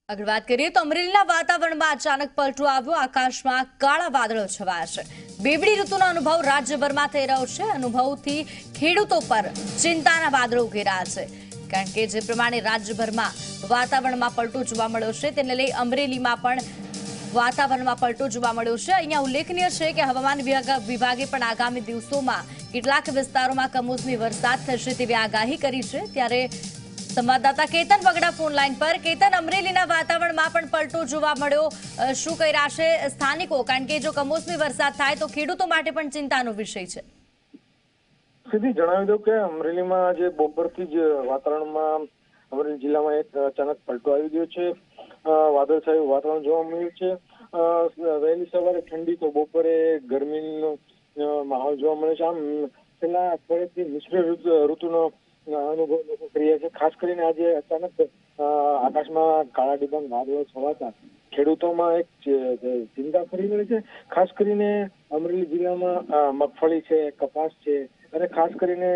આગળ વાત કરીએ તો અમરેલીના વાતાવરણમાં અચાનક પલટો આવ્યો। આકાશમાં કાળા વાદળો છવાયા છે। બેવડી ઋતુનો અનુભવ રાજ્યભરમાં થઈ રહ્યો છે। અનુભવથી ખેડૂતો પર ચિંતાના વાદળો ઘેરાયા છે, કારણ કે જે પ્રમાણે રાજ્યભરમાં વાતાવરણમાં પલટો જોવા મળ્યો છે તેને લઈ અમરેલીમાં પણ વાતાવરણમાં પલટો જોવા મળ્યો છે। અહીંયા ઉલ્લેખનીય છે કે હવામાન વિભાગે પણ આગામી દિવસોમાં કેટલાક વિસ્તારોમાં કમોસમી વરસાદ થશે તેવી આગાહી કરી છે। ત્યારે સંવાદદાતા કેતન વગડા ફોન લાઈન પર। કેતન, અમરેલીના વાતાવરણમાં પણ પલટો જોવા મળ્યો, શું કહી રહ્યા છે સ્થાનિકો? કારણ કે જો કમોસમી વરસાદ થાય તો ખેડૂતો માટે પણ ચિંતાનો વિષય છે। સીધી જણાવી દઉં કે અમરેલીમાં આજે બપોરથી જ વાતાવરણમાં અમરેલી જિલ્લામાં એક અચાનક પલટો આવી ગયો છે। વાદળછાયું વાતાવરણ જોવા મળ્યું છે। વહેલી સવારે ઠંડી તો બપોરે ગરમીનો માહોલ જોવા મળે છે। આમ છેલ્લા અઠવાડિયાથી મિશ્ર ઋતુનો અનુભવ લોકો કરી રહ્યા છે। ખાસ કરીને આજે અચાનક આકાશમાં કાળા ડિબાંગ વાદળો છવાતા ખેડૂતોમાં એક ચિંતા ફરી વળી છે। ખાસ કરીને અમરેલી જિલ્લામાં મગફળી છે, કપાસ છે અને ખાસ કરીને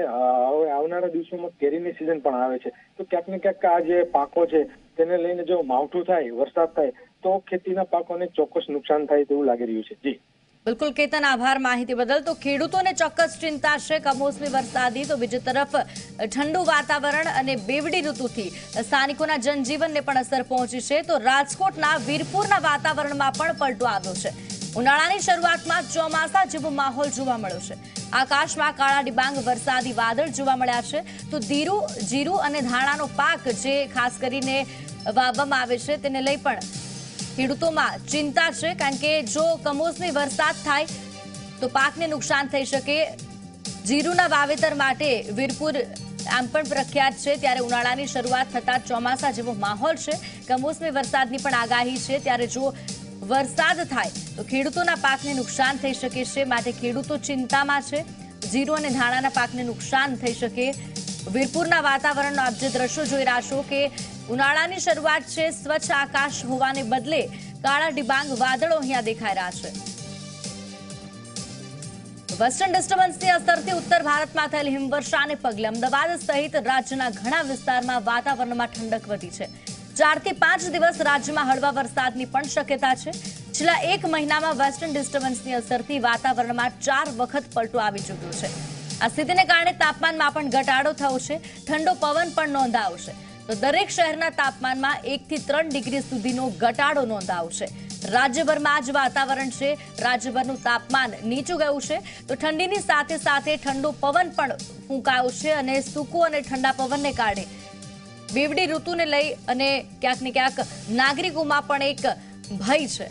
હવે આવનારા દિવસોમાં કેરીની સિઝન પણ આવે છે, તો ક્યાંક ને ક્યાંક આ જે પાકો છે તેને લઈને જો માવઠું થાય, વરસાદ થાય તો ખેતીના પાકોને ચોક્કસ નુકસાન થાય તેવું લાગી રહ્યું છે। જી બિલકુલ કેતન, આભાર માહિતી બદલ। તો ખેડૂતોને ચોક્કસ ચિંતા છે કમોસમી વરસાદની, તો બીજી તરફ ઠંડુ વાતાવરણ અને બેવડી ઋતુથી સ્થાનિકોના જનજીવનને પણ અસર પહોંચી છે। તો રાજકોટના વીરપુરના વાતાવરણમાં પણ પલટો આવ્યો છે। ઉનાળાની શરૂઆતમાં ચોમાસા જેવો માહોલ જોવા મળ્યો છે। આકાશમાં કાળા ડિબાંગ વરસાદી વાદળ જોવા મળ્યા છે। તો જીરું અને ધાણાનો પાક જે ખાસ કરીને વાવવામાં આવે છે તેને લઈ પણ ખેડૂતોમાં ચિંતા છે, કારણ કે જો કમોસમી વરસાદ થાય તો પાકને નુકસાન થઈ શકે। જીરુના વાવેતર માટે વીરપુર આમ પણ પ્રખ્યાત છે। ત્યારે ઉનાળાની શરૂઆત થતા ચોમાસા જેવો માહોલ છે, કમોસમી વરસાદની પણ આગાહી છે। ત્યારે જો વરસાદ થાય તો ખેડૂતોના પાકને નુકસાન થઈ શકે છે, માટે ખેડૂતો ચિંતામાં છે। જીરું અને ધાણાના પાકને નુકસાન થઈ શકે। વીરપુરના વાતાવરણનો આપ જે દ્રશ્યો જોઈ રહ્યા છો કે ઉનાળાની શરૂઆત છે, સ્વચ્છ આકાશ હોવાને બદલે કાળા ડિબાંગ વાદળો અહીંયા દેખાઈ રહ્યા છે। વેસ્ટર્ન ડિસ્ટર્બન્સની અસરથી ઉત્તર ભારતમાં થયેલ હિમવર્ષાને પગલે અમદાવાદ સહિત રાજ્યના ઘણા વિસ્તારમાં વાતાવરણમાં ઠંડક વધી છે। 4 થી 5 દિવસ રાજ્યમાં હળવા વરસાદની પણ શક્યતા છે। છેલ્લા એક મહિનામાં વેસ્ટર્ન ડિસ્ટર્બન્સની અસરથી વાતાવરણમાં 4 વખત પલટો આવી ચૂક્યો છે। આ સ્થિતિને કારણે તાપમાનમાં પણ ઘટાડો થયો છે, ઠંડો પવન પણ નોંધાયો છે। તો દરેક શહેરના તાપમાનમાં 1 થી 3 ડિગ્રી સુધીનો ઘટાડો નોંધાયો છે। રાજ્યભરમાં જ વાતાવરણ છે, રાજ્યભરનું તાપમાન નીચું ગયું છે। તો ઠંડીની સાથે સાથે ઠંડો પવન પણ ફૂંકાયો છે અને સૂકું અને ઠંડા પવનને કારણે બેવડી ઋતુને લઈ અને ક્યાંક ને ક્યાંક નાગરિકોમાં પણ એક ભય છે।